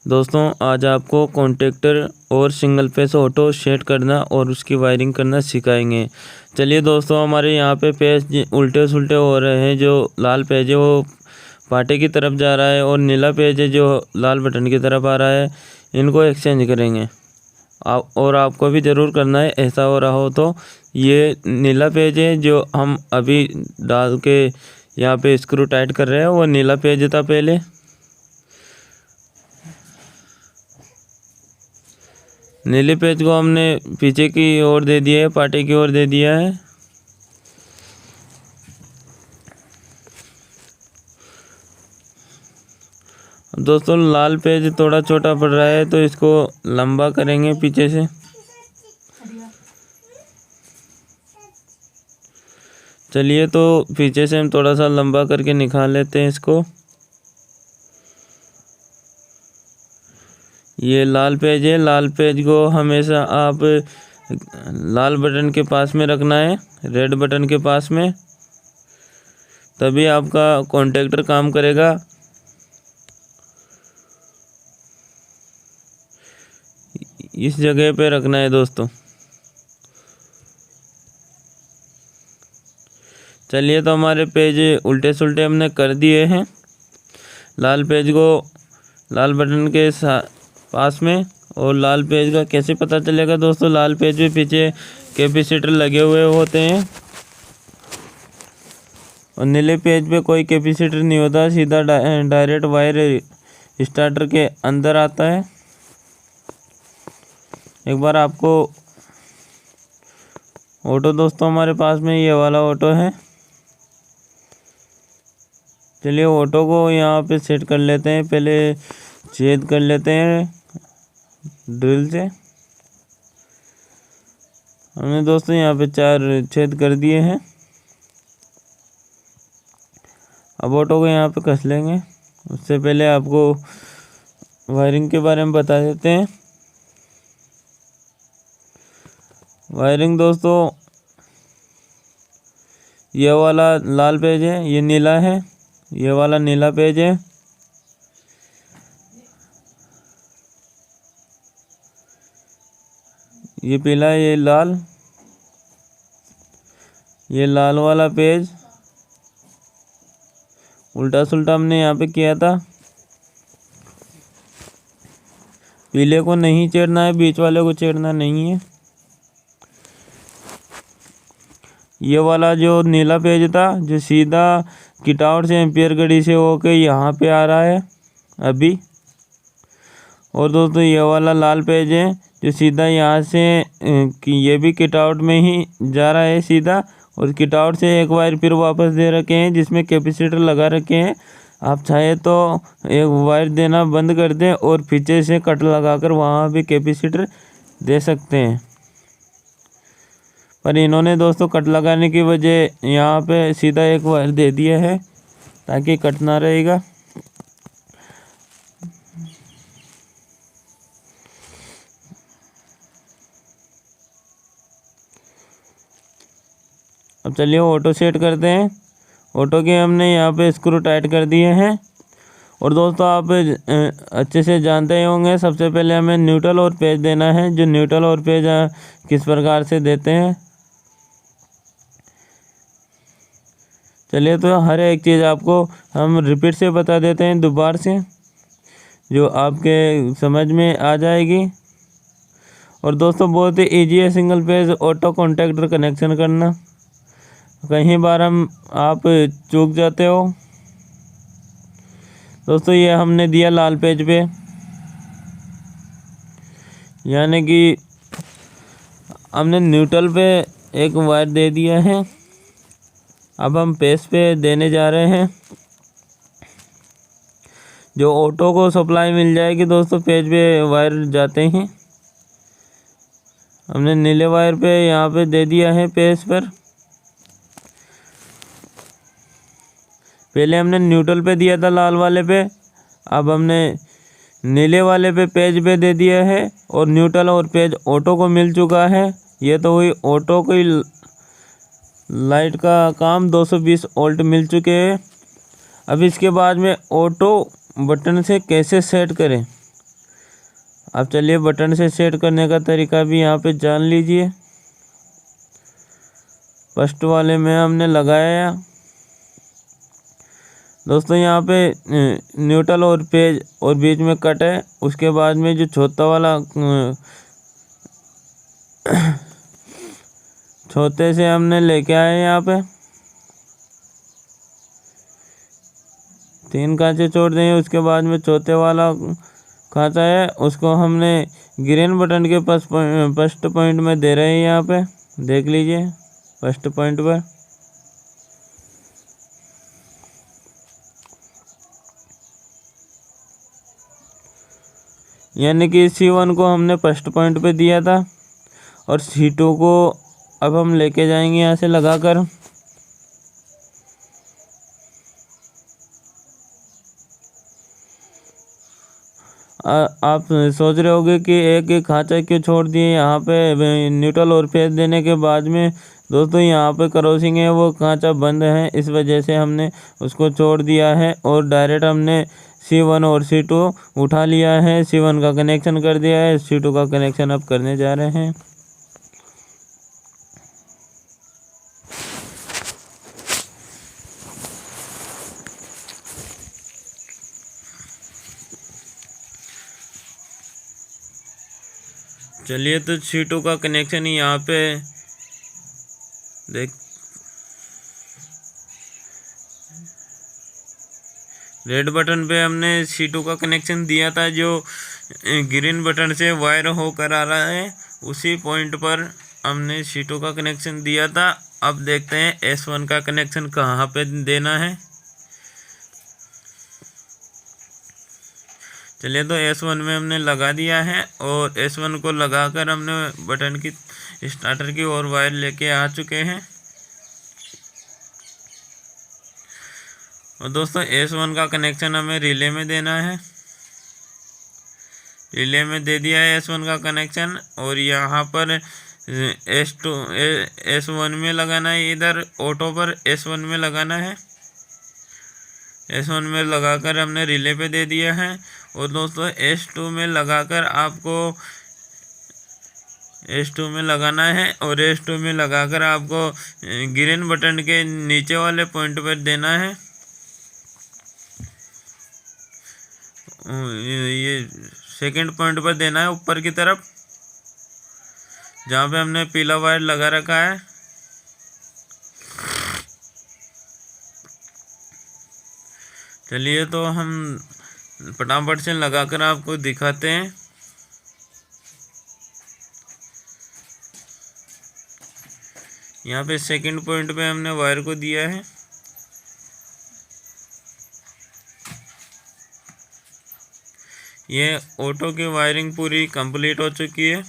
दोस्तों आज आपको कॉन्टैक्टर और सिंगल फेस ऑटो सेट करना और उसकी वायरिंग करना सिखाएंगे। चलिए दोस्तों, हमारे यहाँ पे पेज उल्टे सुलटे हो रहे हैं। जो लाल पेज है वो पाटे की तरफ जा रहा है और नीला पेज है जो लाल बटन की तरफ आ रहा है। इनको एक्सचेंज करेंगे और आपको भी ज़रूर करना है। ऐसा हो रहा हो तो ये नीला पेज है जो हम अभी डाल के यहाँ पे स्क्रू टाइट कर रहे हैं, वो नीला पेज था पहले। नीले पेज को हमने पीछे की ओर दे दिया है, पाटे की ओर दे दिया है। दोस्तों लाल पेज थोड़ा छोटा पड़ रहा है तो इसको लंबा करेंगे पीछे से। चलिए तो पीछे से हम थोड़ा सा लंबा करके निकाल लेते हैं इसको। ये लाल पेज है। लाल पेज को हमेशा आप लाल बटन के पास में रखना है, रेड बटन के पास में, तभी आपका कॉन्टैक्टर काम करेगा। इस जगह पे रखना है दोस्तों। चलिए तो हमारे पेज उल्टे सुल्टे हमने कर दिए हैं। लाल पेज को लाल बटन के पास में। और लाल पेज का कैसे पता चलेगा दोस्तों? लाल पेज में पीछे कैपेसिटर लगे हुए होते हैं और नीले पेज पे कोई कैपेसिटर नहीं होता, सीधा डायरेक्ट वायर स्टार्टर के अंदर आता है। एक बार आपको ऑटो दोस्तों हमारे पास में ये वाला ऑटो है। चलिए ऑटो को यहाँ पे सेट कर लेते हैं। पहले छेद कर लेते हैं ड्रिल से। हमने दोस्तों यहाँ पे 4 छेद कर दिए हैं। अब ऑटो को यहाँ पे कस लेंगे। उससे पहले आपको वायरिंग के बारे में बता देते हैं। वायरिंग दोस्तों, ये वाला लाल पेज है, ये नीला है, ये वाला नीला पेज है। ये पीला, ये लाल, ये लाल वाला पेज। उल्टा सुल्टा हमने यहाँ पे किया था। पीले को नहीं छेड़ना है, बीच वाले को छेड़ना नहीं है। ये वाला जो नीला पेज था जो सीधा किटाउट से एम्पियर गड़ी से होके यहाँ पे आ रहा है अभी। और दोस्तों ये वाला लाल पेज है जो सीधा यहाँ से ये भी किटाउट में ही जा रहा है सीधा। और किटाउट से एक वायर फिर वापस दे रखे हैं जिसमें कैपेसिटर लगा रखे हैं। आप चाहे तो एक वायर देना बंद कर दें और पीछे से कट लगाकर वहाँ भी कैपेसिटर दे सकते हैं। पर इन्होंने दोस्तों कट लगाने की वजह यहाँ पे सीधा एक वायर दे दिया है ताकि कट ना रहेगा। अब चलिए ऑटो सेट करते हैं। ऑटो के हमने यहाँ पे स्क्रू टाइट कर दिए हैं। और दोस्तों आप अच्छे से जानते होंगे, सबसे पहले हमें न्यूट्रल और पेज देना है। जो न्यूट्रल और पेज किस प्रकार से देते हैं, चलिए तो हर एक चीज़ आपको हम रिपीट से बता देते हैं दोबारा से, जो आपके समझ में आ जाएगी। और दोस्तों बहुत ही ईजी है single page auto contactor connection करना। कहीं बार आप चूक जाते हो। दोस्तों ये हमने दिया लाल पेज पे, यानी कि हमने न्यूट्रल पे एक वायर दे दिया है। अब हम पेज पे देने जा रहे हैं। जो ऑटो को सप्लाई मिल जाएगी दोस्तों पेज पे वायर जाते हैं। हमने नीले वायर पे यहाँ पे दे दिया है पेज पर। पहले हमने न्यूट्रल पे दिया था लाल वाले पे, अब हमने नीले वाले पे पेज पे दे दिया है। और न्यूट्रल और पेज ऑटो को मिल चुका है। ये तो हुई ऑटो की लाइट का काम। 220 वोल्ट मिल चुके हैं। अब इसके बाद में ऑटो बटन से कैसे सेट करें अब चलिए बटन से सेट करने का तरीका भी यहाँ पे जान लीजिए। फर्स्ट वाले में हमने लगाया दोस्तों, यहाँ पे न्यूट्रल और पेज और बीच में कट है। उसके बाद में जो छोटा वाला छोटे से हमने लेके आए, यहाँ पे 3 खांचे छोड़ देंगे। उसके बाद में चौथे वाला खांचा है उसको हमने ग्रीन बटन के पास फर्स्ट पॉइंट में दे रहे हैं। यहाँ पे देख लीजिए फर्स्ट पॉइंट पर, यानी कि C1 को हमने फर्स्ट पॉइंट पे दिया था और C2 को अब हम लेके जाएंगे यहाँ से लगाकर। आप सोच रहे होंगे कि एक एक खांचा क्यों छोड़ दिए यहाँ पे न्यूट्रल और पेज देने के बाद में। दोस्तों यहाँ पे क्रॉसिंग है, वो खांचा बंद है, इस वजह से हमने उसको छोड़ दिया है और डायरेक्ट हमने C1 और C2 उठा लिया है। C1 का कनेक्शन कर दिया है, C2 का कनेक्शन अब करने जा रहे हैं। चलिए तो C2 का कनेक्शन ही यहाँ पे देख, रेड बटन पे हमने C2 का कनेक्शन दिया था, जो ग्रीन बटन से वायर होकर आ रहा है उसी पॉइंट पर हमने C2 का कनेक्शन दिया था। अब देखते हैं S1 का कनेक्शन कहाँ पे देना है। चलिए तो S1 में हमने लगा दिया है और S1 को लगाकर हमने बटन की स्टार्टर की ओर वायर लेके आ चुके हैं। और दोस्तों S1 का कनेक्शन हमें रिले में देना है। रिले में दे दिया है S1 का कनेक्शन और यहाँ पर S1 में लगाना है, इधर ऑटो पर S1 में लगाना है। S1 में लगाकर हमने रिले पे दे दिया है। और दोस्तों S2 में लगाकर आपको S2 में लगाना है और S2 में लगाकर आपको ग्रीन बटन के नीचे वाले पॉइंट पर देना है। ये सेकंड पॉइंट पर देना है ऊपर की तरफ, जहाँ पे हमने पीला वायर लगा रखा है। चलिए तो हम फटाफट से लगाकर आपको दिखाते हैं। यहाँ पे सेकंड पॉइंट पे हमने वायर को दिया है। ये ऑटो की वायरिंग पूरी कंप्लीट हो चुकी है।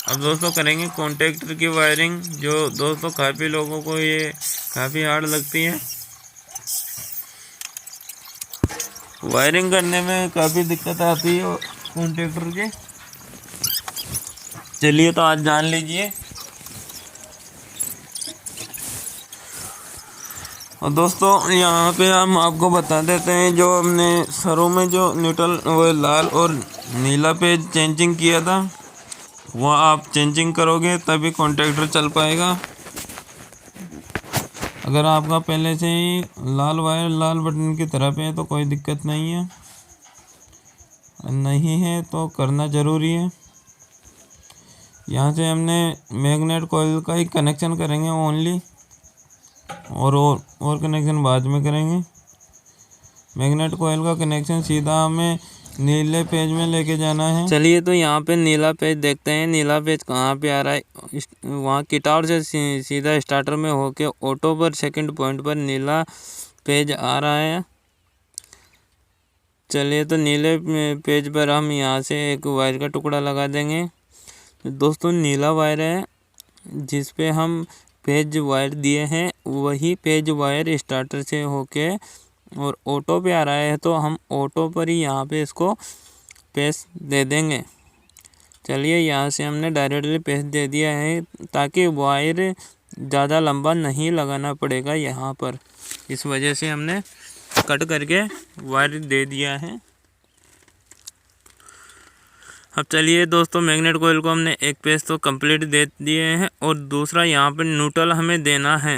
अब दोस्तों करेंगे कॉन्टेक्टर की वायरिंग, जो दोस्तों काफ़ी लोगों को ये काफ़ी हार्ड लगती है। वायरिंग करने में काफ़ी दिक्कत आती है कॉन्टेक्टर के। चलिए तो आज जान लीजिए। और दोस्तों यहाँ पे हम आपको बता देते हैं, जो हमने सरों में जो न्यूट्रल वो लाल और नीला पे चेंजिंग किया था, वो आप चेंजिंग करोगे तभी कॉन्टेक्टर चल पाएगा। अगर आपका पहले से ही लाल वायर लाल बटन की तरफ है तो कोई दिक्कत नहीं है, नहीं है तो करना ज़रूरी है। यहाँ से हमने मैग्नेट कॉइल का ही कनेक्शन करेंगे ओनली, और कनेक्शन बाद में करेंगे। मैग्नेट कॉइल का कनेक्शन सीधा हमें नीले पेज में लेके जाना है। चलिए तो यहाँ पे नीला पेज देखते हैं, नीला पेज कहाँ पे आ रहा है। वहाँ किटार से सीधा स्टार्टर में होके ऑटो पर सेकंड पॉइंट पर नीला पेज आ रहा है। चलिए तो नीले पेज पर हम यहाँ से एक वायर का टुकड़ा लगा देंगे। दोस्तों नीला वायर है जिस पे हम पेज वायर दिए हैं, वही पेज वायर स्टार्टर से होके और ऑटो पे आ रहा है, तो हम ऑटो पर ही यहाँ पे इसको पेज दे देंगे। चलिए यहाँ से हमने डायरेक्टली पेज दे दिया है, ताकि वायर ज़्यादा लंबा नहीं लगाना पड़ेगा यहाँ पर, इस वजह से हमने कट करके वायर दे दिया है। अब चलिए दोस्तों, मैग्नेट कोयल को हमने एक पेज तो कंप्लीट दे दिए हैं और दूसरा यहाँ पर न्यूट्रल हमें देना है।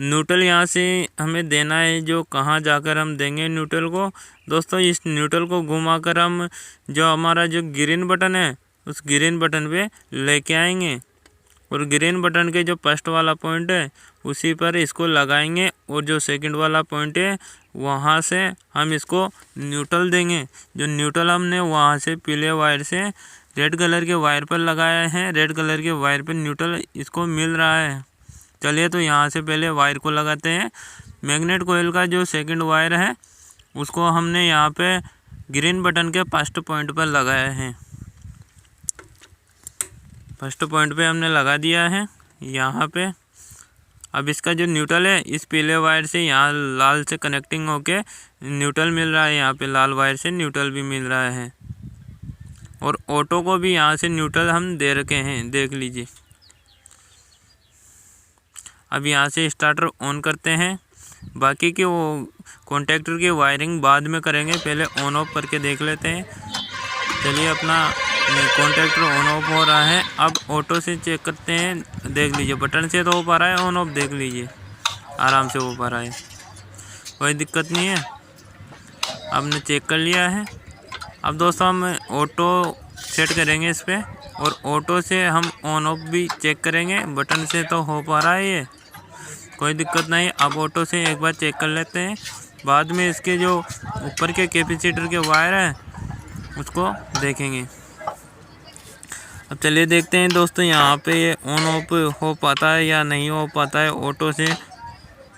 न्यूट्रल यहाँ से हमें देना है, जो कहाँ जाकर हम देंगे न्यूट्रल को दोस्तों। इस न्यूट्रल को घुमाकर हम जो हमारा जो ग्रीन बटन है उस ग्रीन बटन पे लेके आएंगे और ग्रीन बटन के जो फर्स्ट वाला पॉइंट है उसी पर इसको लगाएंगे और जो सेकंड वाला पॉइंट है वहाँ से हम इसको न्यूट्रल देंगे। जो न्यूट्रल हमने वहाँ से पीले वायर से रेड कलर के वायर पर लगाया है, रेड कलर के वायर पर न्यूट्रल इसको मिल रहा है। चलिए तो यहाँ से पहले वायर को लगाते हैं। मैग्नेट कोयल का जो सेकंड वायर है उसको हमने यहाँ पे ग्रीन बटन के फर्स्ट पॉइंट पर लगाया है। फर्स्ट पॉइंट पे हमने लगा दिया है यहाँ पे। अब इसका जो न्यूट्रल है इस पीले वायर से यहाँ लाल से कनेक्टिंग होके न्यूट्रल मिल रहा है, यहाँ पे लाल वायर से न्यूट्रल भी मिल रहा है। और ऑटो को भी यहाँ से न्यूट्रल हम दे रखे हैं, देख लीजिए। अब यहाँ से स्टार्टर ऑन करते हैं। बाकी की वो कॉन्टैक्टर की वायरिंग बाद में करेंगे, पहले ऑन ऑफ करके देख लेते हैं। चलिए, अपना कॉन्टैक्टर ऑन ऑफ हो रहा है। अब ऑटो से चेक करते हैं, देख लीजिए बटन से तो हो पा रहा है ऑन ऑफ, देख लीजिए आराम से हो पा रहा है, कोई दिक्कत नहीं है। आपने चेक कर लिया है। अब दोस्तों हम ऑटो सेट करेंगे इस पर और ऑटो से हम ऑन ऑफ भी चेक करेंगे। बटन से तो हो पा रहा है ये, कोई दिक्कत नहीं। अब ऑटो से एक बार चेक कर लेते हैं, बाद में इसके जो ऊपर के कैपेसिटर के वायर हैं उसको देखेंगे। अब चलिए देखते हैं दोस्तों, यहाँ पे ये ऑन ऑफ हो पाता है या नहीं हो पाता है ऑटो से।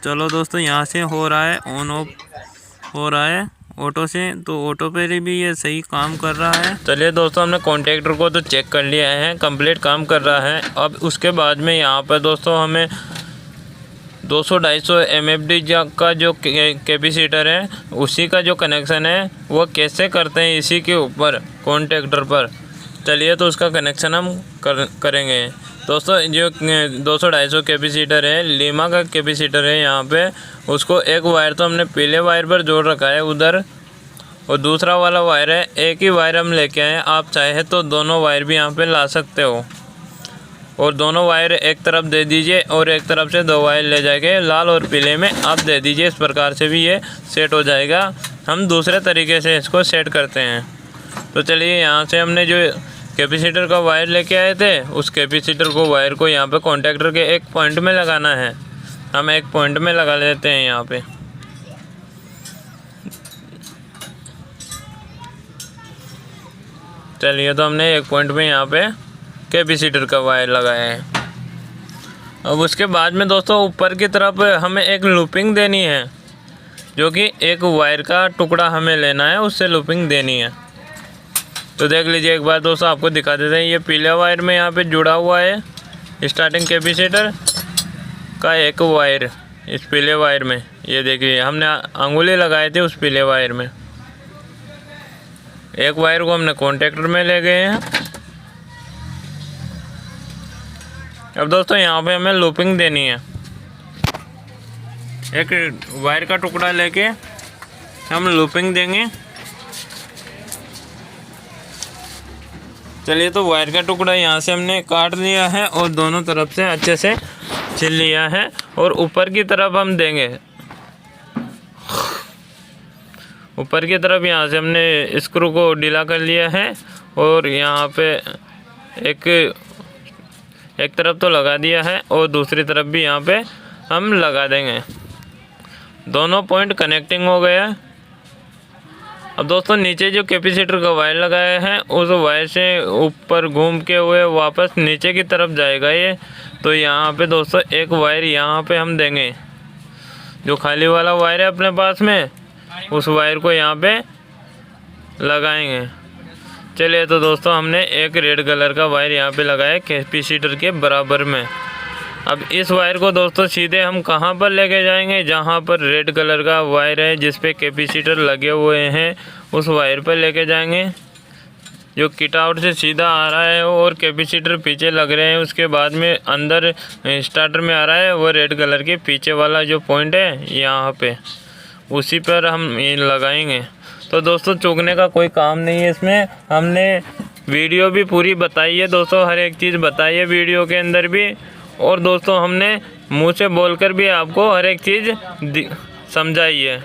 चलो दोस्तों, यहाँ से हो रहा है, ऑन ऑफ हो रहा है ऑटो से, तो ऑटो पे भी ये सही काम कर रहा है। चलिए दोस्तों, हमने कॉन्टैक्टर को तो चेक कर लिया है, कंप्लीट काम कर रहा है। अब उसके बाद में यहाँ पर दोस्तों हमें 200-250 MFD का जो कैपेसिटर है उसी का जो कनेक्शन है वो कैसे करते हैं इसी के ऊपर कॉन्टैक्टर पर। चलिए तो उसका कनेक्शन हम करेंगे दोस्तों। जो 200-250 कैपेसिटर है, लीमा का कैपेसिटर है यहाँ पे, उसको एक वायर तो हमने पीले वायर पर जोड़ रखा है उधर, और दूसरा वाला वायर है एक ही वायर हम लेके आए। आप चाहे तो दोनों वायर भी यहाँ पे ला सकते हो, और दोनों वायर एक तरफ दे दीजिए और एक तरफ से 2 वायर ले जाके लाल और पीले में आप दे दीजिए। इस प्रकार से भी ये सेट हो जाएगा। हम दूसरे तरीके से इसको सेट करते हैं। तो चलिए, यहाँ से हमने जो कैपेसिटर का वायर लेके आए थे उस कैपेसिटर को वायर को यहाँ पे कॉन्टैक्टर के एक पॉइंट में लगाना है। हम एक पॉइंट में लगा लेते हैं यहाँ पे। चलिए, तो हमने एक पॉइंट में यहाँ पे कैपेसिटर का वायर लगाया है। अब उसके बाद में दोस्तों ऊपर की तरफ हमें एक लूपिंग देनी है, जो कि एक वायर का टुकड़ा हमें लेना है, उससे लूपिंग देनी है। तो देख लीजिए एक बार दोस्तों, आपको दिखा देते हैं। ये पीले वायर में यहाँ पे जुड़ा हुआ है स्टार्टिंग कैपेसिटर का एक वायर, इस पीले वायर में ये देखिए हमने अंगुली लगाए थे उस पीले वायर में। एक वायर को हमने कॉन्टैक्टर में ले गए हैं। अब दोस्तों यहाँ पे हमें लूपिंग देनी है। एक वायर का टुकड़ा लेके हम लूपिंग देंगे। चलिए, तो वायर का टुकड़ा यहाँ से हमने काट लिया है और दोनों तरफ से अच्छे से छिल लिया है, और ऊपर की तरफ हम देंगे। ऊपर की तरफ यहाँ से हमने स्क्रू को ढीला कर लिया है और यहाँ पे एक तरफ तो लगा दिया है और दूसरी तरफ भी यहाँ पे हम लगा देंगे। दोनों पॉइंट कनेक्टिंग हो गया। अब दोस्तों नीचे जो कैपेसिटर का वायर लगाया है उस वायर से ऊपर घूम के हुए वापस नीचे की तरफ जाएगा ये। तो यहाँ पे दोस्तों एक वायर यहाँ पे हम देंगे, जो खाली वाला वायर है अपने पास में उस वायर को यहाँ पे लगाएंगे। चलिए, तो दोस्तों हमने एक रेड कलर का वायर यहाँ पे लगाया कैपेसिटर के बराबर में। अब इस वायर को दोस्तों सीधे हम कहाँ पर लेके जाएंगे, जहाँ पर रेड कलर का वायर है जिस पे कैपेसिटर लगे हुए हैं उस वायर पर लेके जाएंगे। जो किट आउट से सीधा आ रहा है और कैपेसिटर पीछे लग रहे हैं, उसके बाद में अंदर स्टार्टर में आ रहा है वो रेड कलर के पीछे वाला जो पॉइंट है यहाँ पे, उसी पर हम लगाएंगे। तो दोस्तों चूकने का कोई काम नहीं है इसमें। हमने वीडियो भी पूरी बताई है दोस्तों, हर एक चीज़ बताई है वीडियो के अंदर भी। और दोस्तों हमने मुंह से बोलकर भी आपको हर एक चीज़ समझाई है।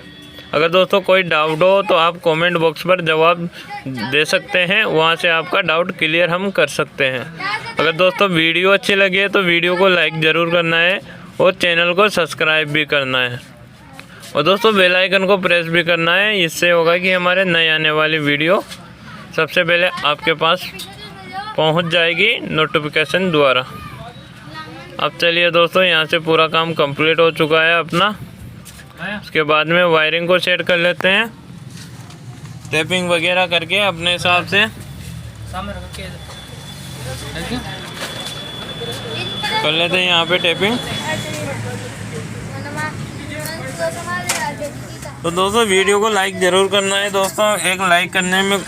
अगर दोस्तों कोई डाउट हो तो आप कमेंट बॉक्स पर जवाब दे सकते हैं, वहां से आपका डाउट क्लियर हम कर सकते हैं। अगर दोस्तों वीडियो अच्छी लगी है तो वीडियो को लाइक ज़रूर करना है और चैनल को सब्सक्राइब भी करना है। और दोस्तों बेल आइकन को प्रेस भी करना है, इससे होगा कि हमारे नए आने वाली वीडियो सबसे पहले आपके पास पहुंच जाएगी नोटिफिकेशन द्वारा। अब चलिए दोस्तों यहाँ से पूरा काम कंप्लीट हो चुका है अपना। उसके बाद में वायरिंग को सेट कर लेते हैं, टेपिंग वगैरह करके अपने हिसाब से कर लेते हैं यहाँ पे टेपिंग। तो दोस्तों वीडियो को लाइक ज़रूर करना है दोस्तों, एक लाइक करने में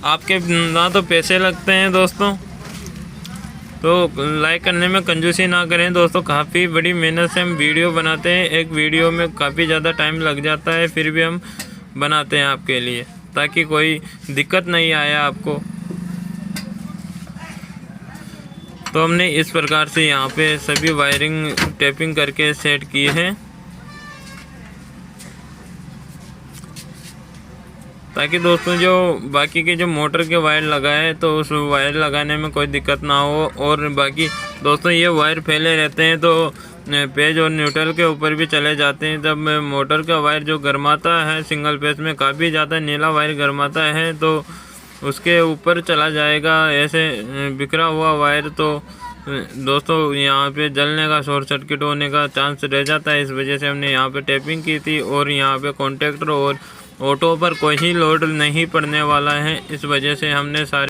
आपके ना तो पैसे लगते हैं दोस्तों, तो लाइक करने में कंजूसी ना करें दोस्तों। काफ़ी बड़ी मेहनत से हम वीडियो बनाते हैं, एक वीडियो में काफ़ी ज़्यादा टाइम लग जाता है, फिर भी हम बनाते हैं आपके लिए ताकि कोई दिक्कत नहीं आए आपको। तो हमने इस प्रकार से यहाँ पे सभी वायरिंग टेपिंग करके सेट किए हैं ताकि दोस्तों जो बाकी के जो मोटर के वायर लगाए तो उस वायर लगाने में कोई दिक्कत ना हो। और बाकी दोस्तों ये वायर फैले रहते हैं तो पेज और न्यूट्रल के ऊपर भी चले जाते हैं। जब मोटर का वायर जो गर्माता है सिंगल पेज में काफ़ी ज़्यादा नीला वायर गर्माता है तो उसके ऊपर चला जाएगा ऐसे बिखरा हुआ वायर, तो दोस्तों यहाँ पे जलने का शॉर्ट सर्किट होने का चांस रह जाता है। इस वजह से हमने यहाँ पे टेपिंग की थी और यहाँ पे कॉन्टैक्टर और ऑटो पर कोई ही लोड नहीं पड़ने वाला है, इस वजह से हमने सारे